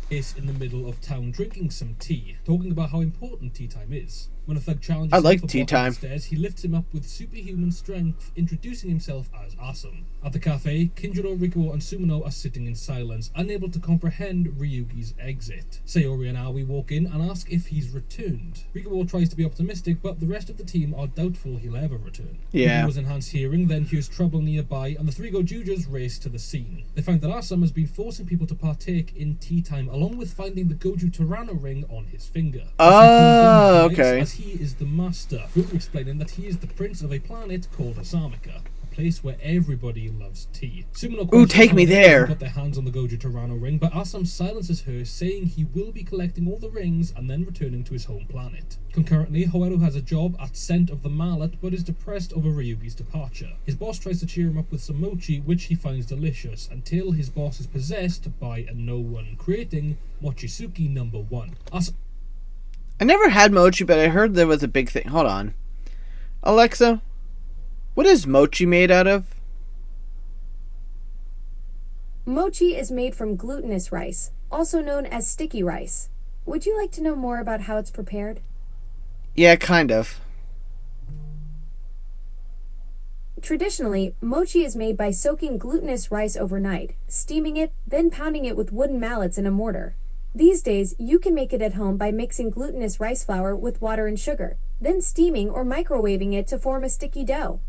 Is in the middle of town drinking some tea, talking about how important tea time is. When a thug challenges him for tea time upstairs, he lifts him up with superhuman strength, introducing himself as Awesome. At the cafe, Kinjiro, Rikuo, and Sumino are sitting in silence, unable to comprehend Ryugi's exit. Sayori and Aoi walk in and ask if he's returned. Rikuo tries to be optimistic, but the rest of the team are doubtful he'll ever return. Rikuo's enhanced hearing then hears trouble nearby, and the three Gozyugers race to the scene. They find that Awesome has been forcing people to partake in tea time, along with finding the Goju Terano ring on his finger. Oh, okay. As he is the master, further explaining that he is the prince of a planet called Asamika, a place where everybody loves tea. Ooh, take me there! Got their hands on the Goju Terano ring, but Asam silences her, saying he will be collecting all the rings and then returning to his home planet. Concurrently, Hoeru has a job at Scent of the Mallet, but is depressed over Ryugi's departure. His boss tries to cheer him up with some mochi, which he finds delicious, until his boss is possessed by a No One, creating Mochisuki number 1. I never had mochi, but I heard there was a big thing. Hold on. Alexa, what is mochi made out of? Mochi is made from glutinous rice, also known as sticky rice. Would you like to know more about how it's prepared? Yeah, kind of. Traditionally, mochi is made by soaking glutinous rice overnight, steaming it, then pounding it with wooden mallets in a mortar. These days, you can make it at home by mixing glutinous rice flour with water and sugar, then steaming or microwaving it to form a sticky dough.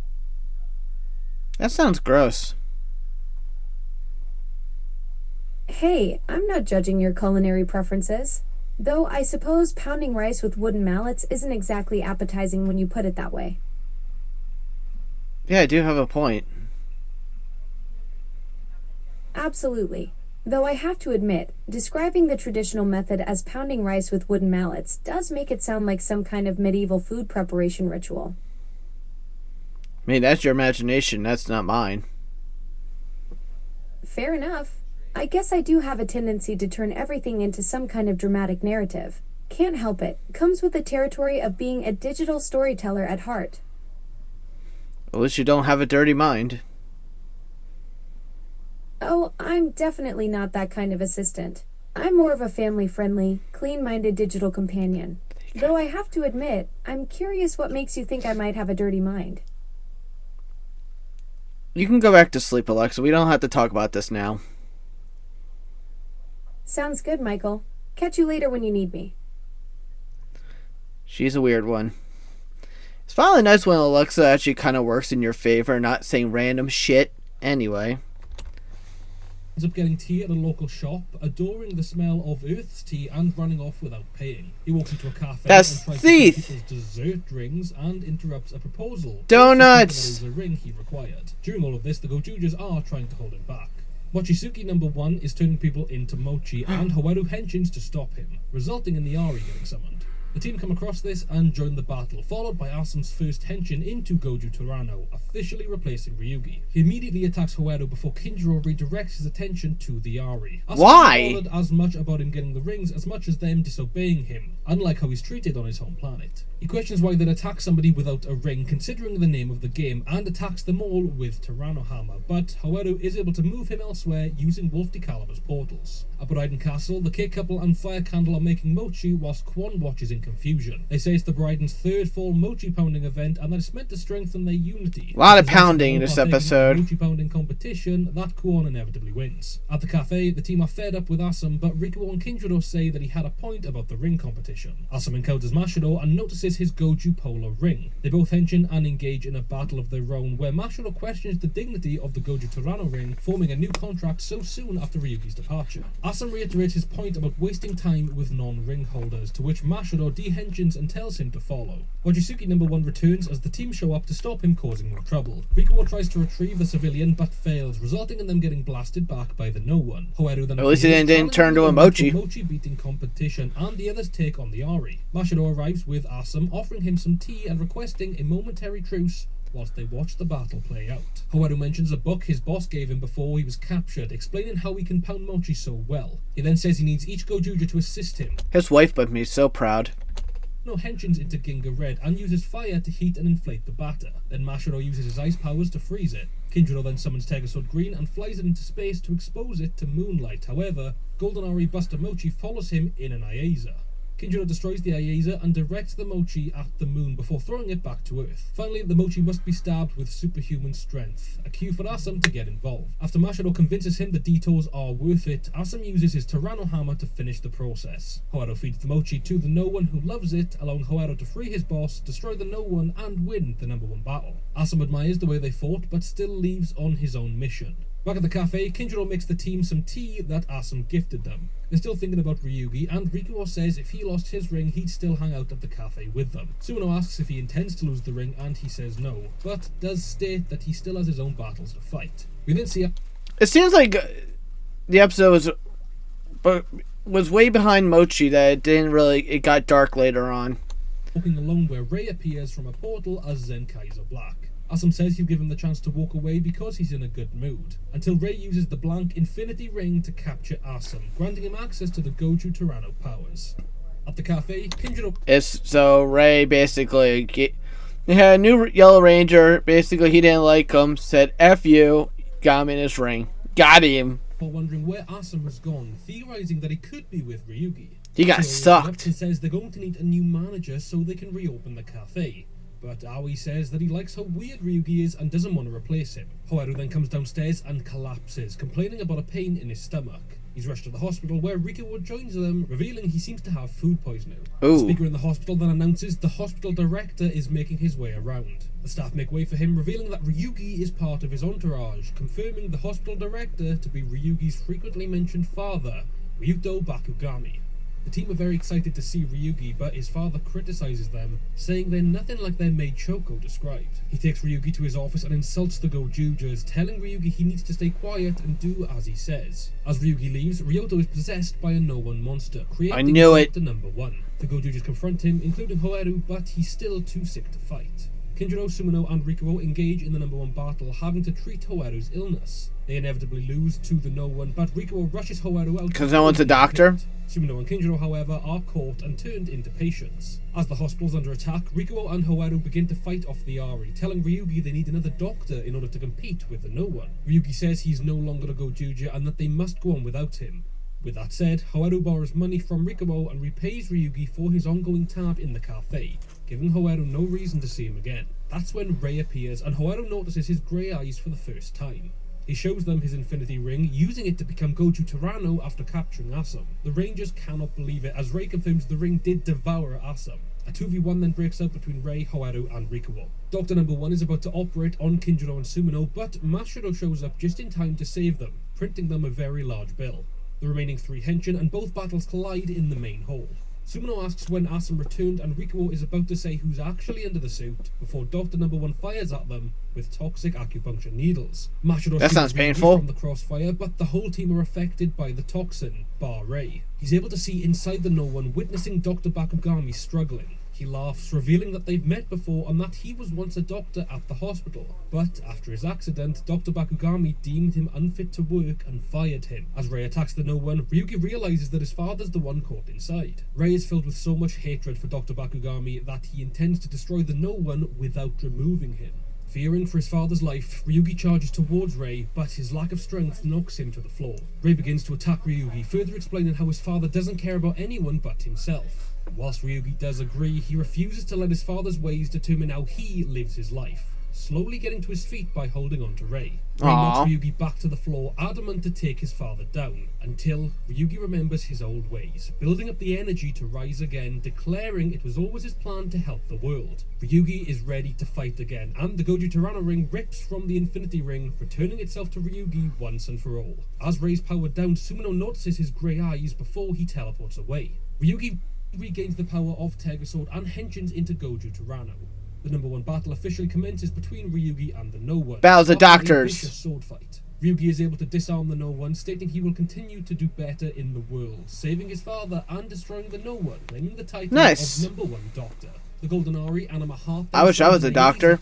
That sounds gross. Hey, I'm not judging your culinary preferences. Though I suppose pounding rice with wooden mallets isn't exactly appetizing when you put it that way. Yeah, I do have a point. Absolutely. Though I have to admit, describing the traditional method as pounding rice with wooden mallets does make it sound like some kind of medieval food preparation ritual. I mean, that's your imagination, that's not mine. Fair enough. I guess I do have a tendency to turn everything into some kind of dramatic narrative. Can't help it. Comes with the territory of being a digital storyteller at heart. At least you don't have a dirty mind. Oh, I'm definitely not that kind of assistant. I'm more of a family-friendly, clean-minded digital companion. Though I have to admit, I'm curious what makes you think I might have a dirty mind. You can go back to sleep, Alexa. We don't have to talk about this now. Sounds good, Michael. Catch you later when you need me. She's a weird one. It's finally nice when Alexa actually kind of works in your favor, not saying random shit. Anyway. Ends up getting tea at a local shop, adoring the smell of Earth's tea and running off without paying. He walks into a cafe and tries to get people's dessert rings and interrupts a proposal. Donuts! The ring he required. During all of this, the Gozyugers are trying to hold him back. Mochizuki number 1 is turning people into Mochi and Hawaru henshins to stop him, resulting in the Ari getting summoned. The team come across this and join the battle, followed by Asam's first henshin into Goju Torano, officially replacing Ryugi. He immediately attacks Hawaru before Kinjiro redirects his attention to the Ari. Asam Why? bothered as much about him getting the rings as much as them disobeying him, unlike how he's treated on his home planet. He questions why they'd attack somebody without a ring, considering the name of the game, and attacks them all with Torano Hammer, but Hawaru is able to move him elsewhere using Wolf de Calabar's portals. Up at Raiden Castle, the K couple and Fire Candle are making mochi whilst Kwon watches in confusion. They say it's the Braiden's third fall mochi pounding event and that it's meant to strengthen their unity. A lot of pounding in this episode. Mochi pounding competition that Kwon inevitably wins. At the cafe, the team are fed up with Asam, but Rikuo and Kinjiro say that he had a point about the ring competition. Asam encounters Mashiro and notices his Goju polar ring. They both henshin and engage in a battle of their own, where Mashiro questions the dignity of the Goju Torano ring, forming a new contract so soon after Ryugi's departure. Asam reiterates his point about wasting time with non-ring holders, to which Mashiro de-henshins and tells him to follow. Mochizuki number 1 returns as the team show up to stop him causing more trouble. Rikuo tries to retrieve the civilian but fails, resulting in them getting blasted back by the no one. Hawaru then at least it didn't turn to a mochi. Mochi beating competition, and the others take on the Ari. Mashiro arrives with Asam, offering him some tea and requesting a momentary truce whilst they watch the battle play out. Hawaru mentions a book his boss gave him before he was captured, explaining how he can pound mochi so well. He then says he needs each Gojuger to assist him. His wife made me so proud. No henshins into Ginga Red and uses fire to heat and inflate the batter. Then Mashiro uses his ice powers to freeze it. Kinjiro then summons Tegasod Green and flies it into space to expose it to moonlight. However, Golden Ari Buster Mochi follows him in an Aieza. Kinjiro destroys the Aieza and directs the Mochi at the moon before throwing it back to Earth. Finally, the Mochi must be stabbed with superhuman strength, a cue for Asam to get involved. After Mashiro convinces him the detours are worth it, Asam uses his Torano Hammer to finish the process. Hawaru feeds the Mochi to the No One who loves it, allowing Hawaru to free his boss, destroy the No One, and win the number 1 battle. Asam admires the way they fought, but still leaves on his own mission. Back at the cafe, Kinjiro makes the team some tea that Asam gifted them. They're still thinking about Ryugi, and Rikuo says if he lost his ring, he'd still hang out at the cafe with them. Sumino asks if he intends to lose the ring, and he says no, but does state that he still has his own battles to fight. We then see It seems like the episode was way behind Mochi, that it got dark later on. Walking alone where Rei appears from a portal as Zenkaiser Black. Asam says he'll give him the chance to walk away because he's in a good mood, until Rei uses the blank Infinity Ring to capture Asam, granting him access to the Goju Torano powers. At the cafe, Kinjiro... So Rei basically... They had a new Yellow Ranger, basically he didn't like him, said F you, got him in his ring. Got him! While wondering where Asam has gone, theorizing that he could be with Ryugi. He got sucked. He says they're going to need a new manager so they can reopen the cafe. But Aoi says that he likes how weird Ryugi is and doesn't want to replace him. Hawaru then comes downstairs and collapses, complaining about a pain in his stomach. He's rushed to the hospital where Rikuo joins them, revealing he seems to have food poisoning. Ooh. The speaker in the hospital then announces the hospital director is making his way around. The staff make way for him, revealing that Ryugi is part of his entourage, confirming the hospital director to be Ryugi's frequently mentioned father, Ryuto Bakugami. The team are very excited to see Ryugi, but his father criticizes them, saying they're nothing like their maid Choco described. He takes Ryugi to his office and insults the Gozyugers, telling Ryugi he needs to stay quiet and do as he says. As Ryugi leaves, Ryoto is possessed by a no-one monster, creating the number 1. The Gozyugers confront him, including Hawaru, but he's still too sick to fight. Kinjiro, Sumino, and Rikuo engage in the number 1 battle, having to treat Hawaru's illness. They inevitably lose to the no one, but Rikuo rushes Hawaru out because no one's a doctor. Sumino and Kinjiro, however, are caught and turned into patients. As the hospital's under attack, Rikuo and Hawaru begin to fight off the Ari, telling Ryugi they need another doctor in order to compete with the no one. Ryugi says he's no longer a Gojuger and that they must go on without him. With that said, Hawaru borrows money from Rikuo and repays Ryugi for his ongoing tab in the cafe, giving Hawaru no reason to see him again. That's when Rei appears and Hawaru notices his grey eyes for the first time. He shows them his Infinity Ring, using it to become Goju Torano after capturing Asam. The Rangers cannot believe it, as Rei confirms the ring did devour Asam. A 2v1 then breaks out between Rei, Hawaru, and Rikuo. Doctor number 1 is about to operate on Kinjiro and Sumino, but Mashiro shows up just in time to save them. printing them a very large bill. The remaining 3 henchmen and both battles collide in the main hall. Sumino asks when Asim returned, and Rikuo is about to say who's actually under the suit before Dr. Number 1 fires at them with toxic acupuncture needles. Mashiro that sounds painful. From the crossfire, but the whole team are affected by the toxin, bar Rei. He's able to see inside the No One, witnessing Dr. Bakugami struggling. He laughs, revealing that they've met before and that he was once a doctor at the hospital. But after his accident, Dr. Bakugami deemed him unfit to work and fired him. As Rei attacks the No One, Ryugi realizes that his father's the one caught inside. Rei is filled with so much hatred for Dr. Bakugami that he intends to destroy the No One without removing him. Fearing for his father's life, Ryugi charges towards Rei, but his lack of strength knocks him to the floor. Rei begins to attack Ryugi, further explaining how his father doesn't care about anyone but himself. Whilst Ryugi does agree, he refuses to let his father's ways determine how he lives his life, slowly getting to his feet by holding on to Rei. Rei knocks Ryugi back to the floor, adamant to take his father down, until Ryugi remembers his old ways, building up the energy to rise again, declaring it was always his plan to help the world. Ryugi is ready to fight again, and the Goju Tirana ring rips from the Infinity Ring, returning itself to Ryugi once and for all. As Rei's powered down, Sumino notices his grey eyes before he teleports away. Ryugi regains the power of Tegasword and henshins into Goju Tirano. The number 1 battle officially commences between Ryugi and the No One. Battles of doctors. A sword fight. Ryugi is able to disarm the No One, stating he will continue to do better in the world, saving his father and destroying the No One, claiming the title of number 1 doctor. The Golden Ari, Anima Heart. I wish I was a doctor.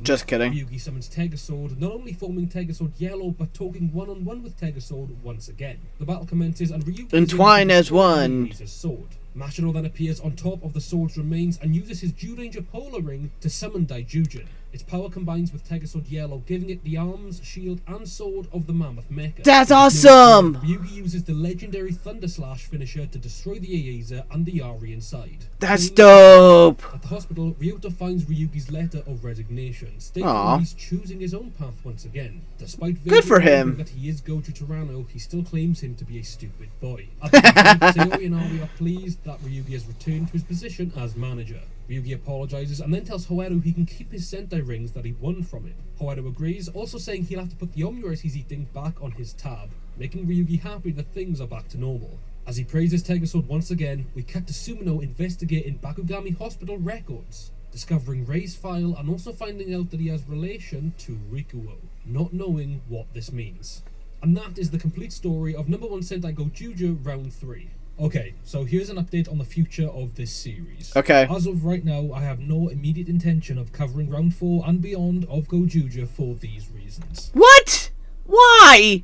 Just kidding. Ryugi summons Tegasword, not only forming Tegasword Yellow, but talking one-on-one with Tegasword once again. The battle commences and Ryugi entwine as one. His sword. Mashiro then appears on top of the sword's remains and uses his Zyuranger Polar Ring to summon Daijujin. Its power combines with Tegasword Yellow, giving it the arms, shield, and sword of the Mammoth Mecha. That's awesome! Ryugi uses the legendary Thunder Slash finisher to destroy the Eisa and the Ari inside. That's dope! At the hospital, Ryuto finds Ryugi's letter of resignation, stating he's choosing his own path once again. Despite good for him that he is Goju Tirano, he still claims him to be a stupid boy. At the time, Sayori and Ari are pleased that Ryugi has returned to his position as manager. Ryugi apologizes and then tells Hoaru he can keep his Sentai rings that he won from him. Hoaru agrees, also saying he'll have to put the omurice he's eating back on his tab, making Ryugi happy that things are back to normal. As he praises Tegasword once again, we cut to Sumino investigating Bakugami Hospital records, discovering Rei's file and also finding out that he has relation to Rikuo, not knowing what this means. And that is the complete story of number 1 Sentai Gozyuger Round 3. Okay, so here's an update on the future of this series. Okay. As of right now, I have no immediate intention of covering Round 4 and beyond of Gozyuger for these reasons. What? Why?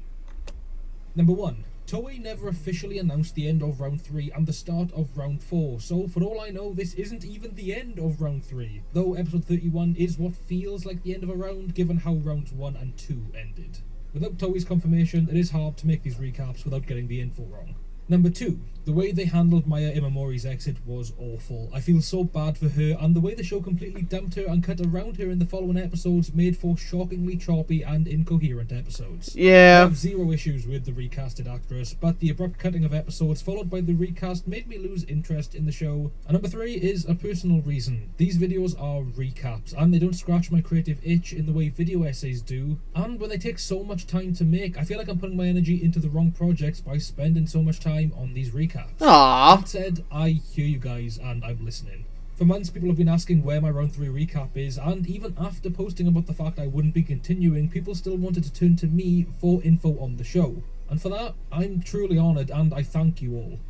Number 1. Toei never officially announced the end of Round 3 and the start of Round 4, so for all I know, this isn't even the end of Round 3, though Episode 31 is what feels like the end of a round, given how Rounds 1 and 2 ended. Without Toei's confirmation, it is hard to make these recaps without getting the info wrong. Number 2. The way they handled Maya Imamori's exit was awful. I feel so bad for her, and the way the show completely dumped her and cut around her in the following episodes made for shockingly choppy and incoherent episodes. Yeah. I have zero issues with the recasted actress, but the abrupt cutting of episodes followed by the recast made me lose interest in the show. And number 3 is a personal reason. These videos are recaps, and they don't scratch my creative itch in the way video essays do, and when they take so much time to make, I feel like I'm putting my energy into the wrong projects by spending so much time on these recaps. Aww. That said, I hear you guys and I'm listening. For months people have been asking where my round 3 recap is, and even after posting about the fact I wouldn't be continuing, people still wanted to turn to me for info on the show. And for that, I'm truly honoured and I thank you all.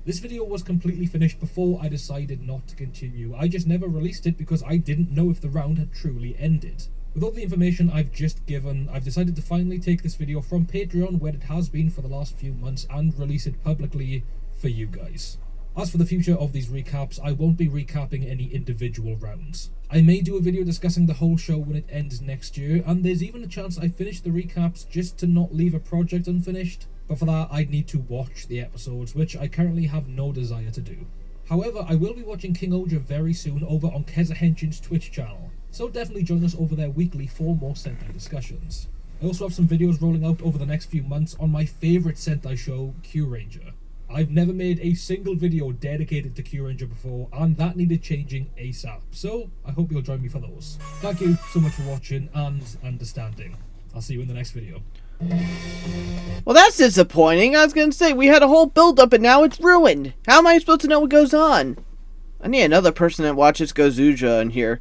This video was completely finished before I decided not to continue. I just never released it because I didn't know if the round had truly ended. With all the information I've just given, I've decided to finally take this video from Patreon, where it has been for the last few months, and release it publicly for you guys. As for the future of these recaps, I won't be recapping any individual rounds. I may do a video discussing the whole show when it ends next year, and there's even a chance I finish the recaps just to not leave a project unfinished, but for that I'd need to watch the episodes, which I currently have no desire to do. However, I will be watching King Oja very soon over on Keza Henshin's Twitch channel, so definitely join us over there weekly for more Sentai discussions. I also have some videos rolling out over the next few months on my favourite Sentai show, Q-Ranger. I've never made a single video dedicated to Q-Ranger before, and that needed changing ASAP, so I hope you'll join me for those. Thank you so much for watching and understanding. I'll see you in the next video. Well, that's disappointing. I was going to say, we had a whole build-up and now it's ruined. How am I supposed to know what goes on? I need another person that watches Gozyuger in here,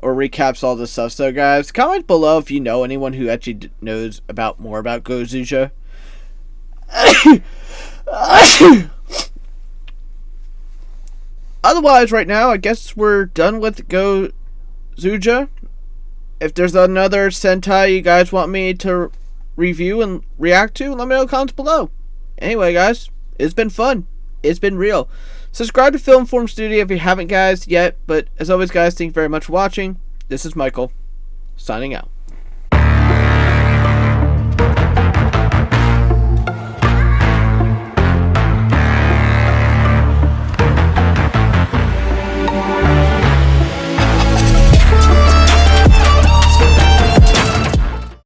or recaps all this stuff. So, guys, comment below if you know anyone who actually knows more about Gozyuger. Otherwise, right now, I guess we're done with Gozyuger. If there's another Sentai you guys want me to review and react to, let me know in the comments below. Anyway, guys, it's been fun. It's been real. Subscribe to Film Form Studio if you haven't, guys, yet. But as always, guys, thank you very much for watching. This is Michael, signing out.